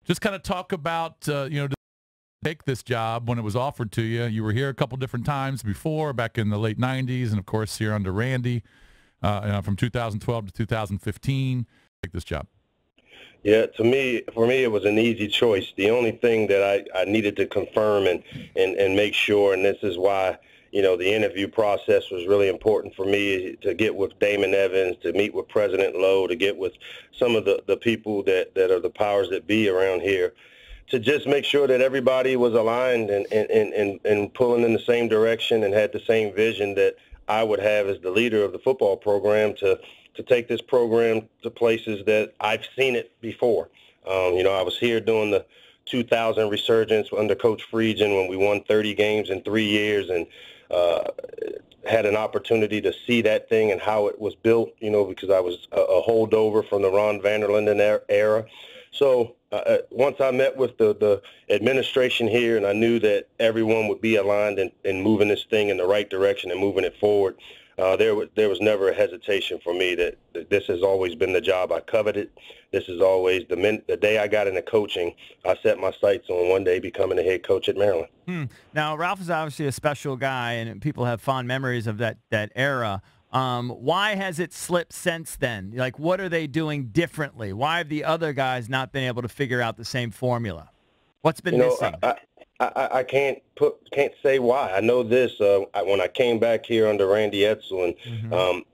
Just kind of talk about, to take this job when it was offered to you. You were here a couple different times before, back in the late 90s, and, of course, here under Randy from 2012 to 2015. Take this job. Yeah, for me, it was an easy choice. The only thing that I needed to confirm and make sure, and this is why, the interview process was really important for me, to get with Damon Evans, to meet with President Lowe, to get with some of the people that are the powers that be around here, to just make sure that everybody was aligned and pulling in the same direction and had the same vision that I would have as the leader of the football program, to take this program to places that I've seen it before. I was here doing the 2000 resurgence under Coach Friedgen when we won 30 games in 3 years, and had an opportunity to see that thing and how it was built, because I was a holdover from the Ron Vanderlinden era. So once I met with the administration here, and I knew that everyone would be aligned in moving this thing in the right direction and moving it forward, there was never a hesitation for me that this has always been the job I coveted. This is always the day I got into coaching, I set my sights on one day becoming a head coach at Maryland. Now, Ralph is obviously a special guy, and people have fond memories of that era. Why has it slipped since then? Like, what are they doing differently? Why have the other guys not been able to figure out the same formula? What's been missing? I can't say why. I know this. When I came back here under Randy Edsel, and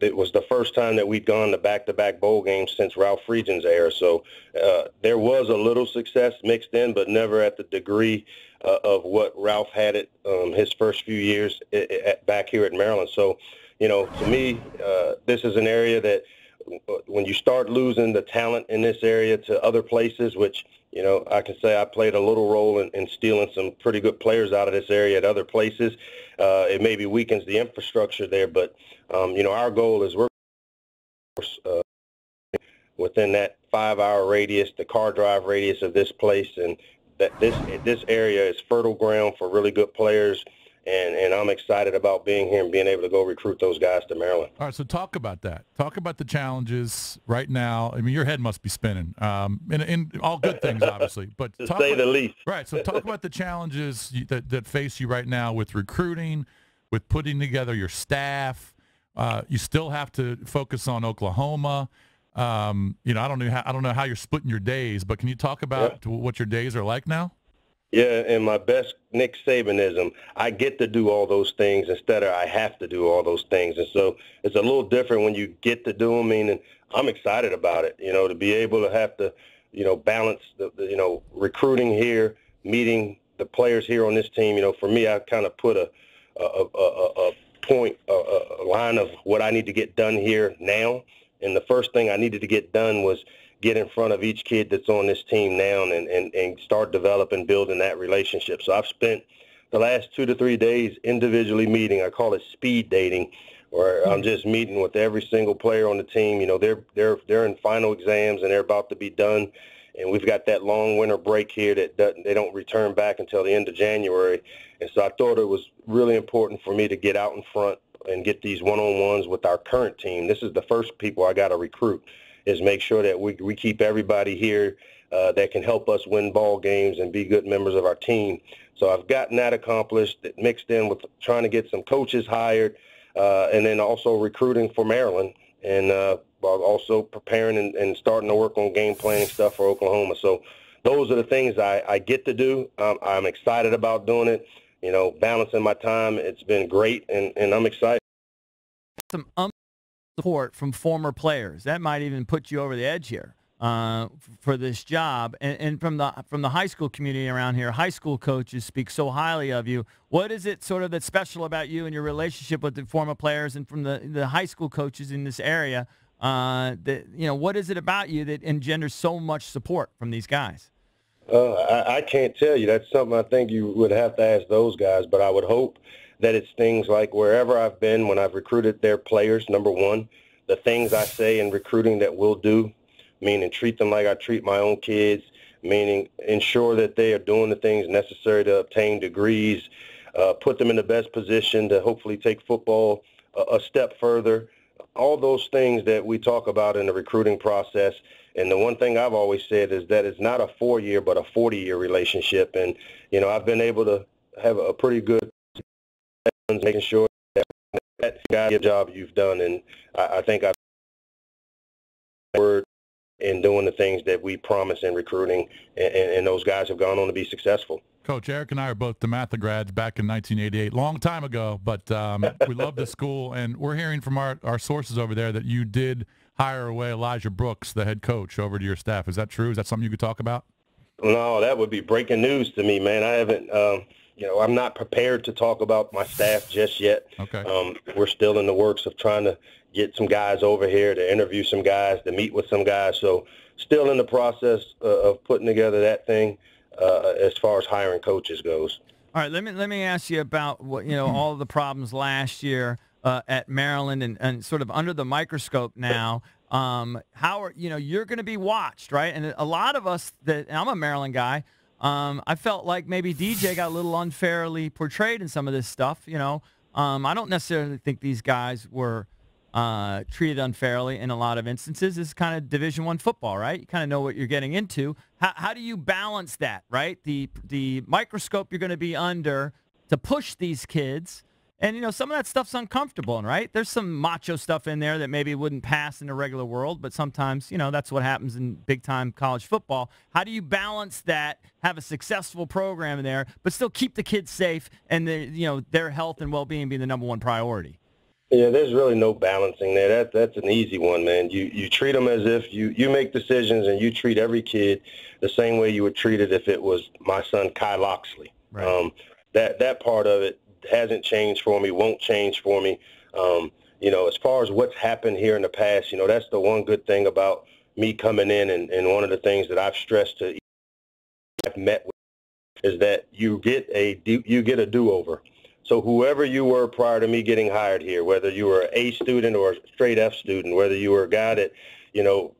it was the first time that we'd gone to back-to-back bowl games since Ralph Friedgen's era. So there was a little success mixed in, but never at the degree of what Ralph had it his first few years back here at Maryland. So, to me, this is an area that when you start losing the talent in this area to other places, which I can say I played a little role in stealing some pretty good players out of this area at other places. It maybe weakens the infrastructure there, but, our goal is we're within that 5-hour radius, the car drive radius of this place, and that this area is fertile ground for really good players. And I'm excited about being here and being able to go recruit those guys to Maryland. All right, so talk about that. Talk about the challenges right now. I mean, your head must be spinning, in all good things, obviously. But to say the least. Right, so talk about the challenges that face you right now with recruiting, with putting together your staff. You still have to focus on Oklahoma. I don't know how you're splitting your days, but can you talk about what your days are like now? Yeah, and my best Nick Sabanism, I get to do all those things instead of I have to do all those things. And so it's a little different when you get to do them, meaning I'm excited about it, to be able to have to, balance the recruiting here, meeting the players here on this team. For me, I kind of put a line of what I need to get done here now. And the first thing I needed to get done was get in front of each kid that's on this team now and start developing, building that relationship. So I've spent the last 2 to 3 days individually meeting. I call it speed dating, where I'm just meeting with every single player on the team. They're in final exams and they're about to be done. And we've got that long winter break here that they don't return back until the end of January. And so I thought it was really important for me to get out in front and get these one-on-ones with our current team. This is the first people I got to recruit, is make sure that we keep everybody here that can help us win ball games and be good members of our team. So I've gotten that accomplished, mixed in with trying to get some coaches hired, and then also recruiting for Maryland, and while also preparing and starting to work on game planning stuff for Oklahoma. So those are the things I get to do. I'm excited about doing it, balancing my time. It's been great, and I'm excited. Some support from former players that might even put you over the edge here for this job, and from the high school community around here. High school coaches speak so highly of you. What is it sort of that's special about you and your relationship with the former players and from the high school coaches in this area? What is it about you that engenders so much support from these guys? I can't tell you. That's something I think you would have to ask those guys, but I would hope that it's things like wherever I've been when I've recruited their players, number one, the things I say in recruiting that we'll do, meaning treat them like I treat my own kids, meaning ensure that they are doing the things necessary to obtain degrees, put them in the best position to hopefully take football a step further. All those things that we talk about in the recruiting process, And the one thing I've always said is that it's not a 4-year but a 40-year relationship. And, I've been able to have a pretty good making sure that guy job you've done. And I think I've word in doing the things that we promise in recruiting, and those guys have gone on to be successful. Coach, Eric and I are both DeMatha grads back in 1988, long time ago, but we love the school, and we're hearing from our sources over there that you did hire away Elijah Brooks, the head coach, over to your staff. Is that true? Is that something you could talk about? No, that would be breaking news to me, man. I haven't, I'm not prepared to talk about my staff just yet. Okay. We're still in the works of trying to get some guys over here to interview some guys, to meet with some guys. So still in the process of putting together that thing as far as hiring coaches goes. All right, let me ask you about what all of the problems last year at Maryland and sort of under the microscope now. How are you're going to be watched, right? And a lot of us and I'm a Maryland guy. I felt like maybe DJ got a little unfairly portrayed in some of this stuff. I don't necessarily think these guys were treated unfairly in a lot of instances. This is kind of Division I football, right? You kind of know what you're getting into. How do you balance that, right? The microscope you're going to be under to push these kids. And, some of that stuff's uncomfortable, right? There's some macho stuff in there that maybe wouldn't pass in a regular world, but sometimes, that's what happens in big-time college football. How do you balance that, have a successful program in there, but still keep the kids safe and their health and well-being being the number one priority? Yeah, there's really no balancing there. That's an easy one, man. You treat them as if you make decisions, and you treat every kid the same way you would treat it if it was my son, Kai Locksley. Right. That part of it hasn't changed for me, won't change for me. As far as what's happened here in the past, that's the one good thing about me coming in, and one of the things that I've stressed to I've met with is that you get a do-over. So whoever you were prior to me getting hired here, whether you were an A student or a straight F student, whether you were a guy that,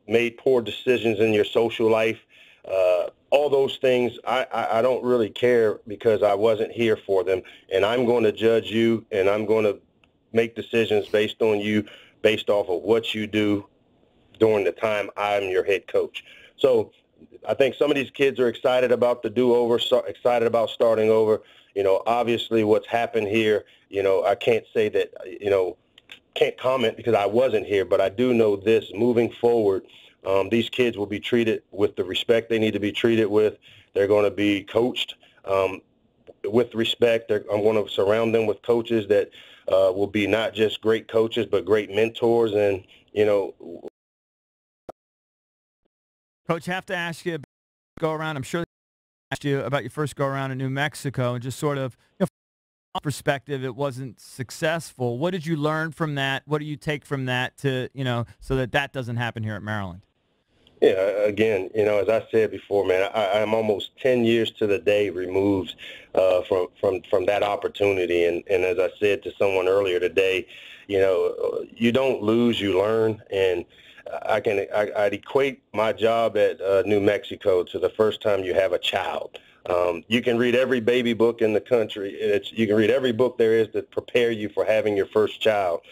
made poor decisions in your social life, all those things, I don't really care, because I wasn't here for them. And I'm going to judge you, and I'm going to make decisions based on you, based off of what you do during the time I'm your head coach. So I think some of these kids are excited about the do-over, excited about starting over. Obviously what's happened here, I can't say that, can't comment because I wasn't here, but I do know this: moving forward, these kids will be treated with the respect they need to be treated with. They're going to be coached with respect. I'm going to surround them with coaches that will be not just great coaches, but great mentors. And, Coach, have to ask you, go around, I'm sure asked you about your first go around in New Mexico, and just sort of, from perspective, it wasn't successful. What did you learn from that? What do you take from that to, so that doesn't happen here at Maryland? Yeah, again, as I said before, man, I'm almost 10 years to the day removed from that opportunity. And as I said to someone earlier today, you don't lose, you learn. And I'd equate my job at New Mexico to the first time you have a child. You can read every baby book in the country. You can read every book there is to prepare you for having your first child.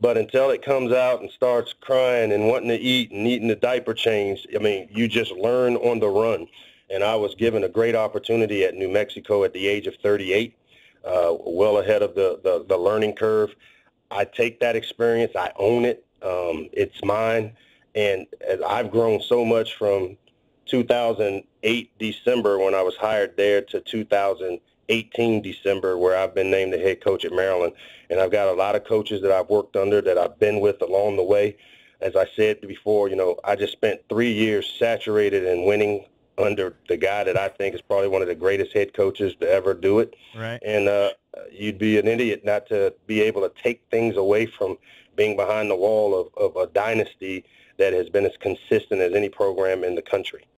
But until it comes out and starts crying and wanting to eat and needing the diaper change, you just learn on the run. And I was given a great opportunity at New Mexico at the age of 38, well ahead of the learning curve. I take that experience. I own it. It's mine. And I've grown so much from 2008 December when I was hired there to 2018 December where I've been named the head coach at Maryland. And I've got a lot of coaches that I've worked under that I've been with along the way. As I said before, I just spent 3 years saturated in winning under the guy that I think is probably one of the greatest head coaches to ever do it. Right. And you'd be an idiot not to be able to take things away from being behind the wall of a dynasty that has been as consistent as any program in the country.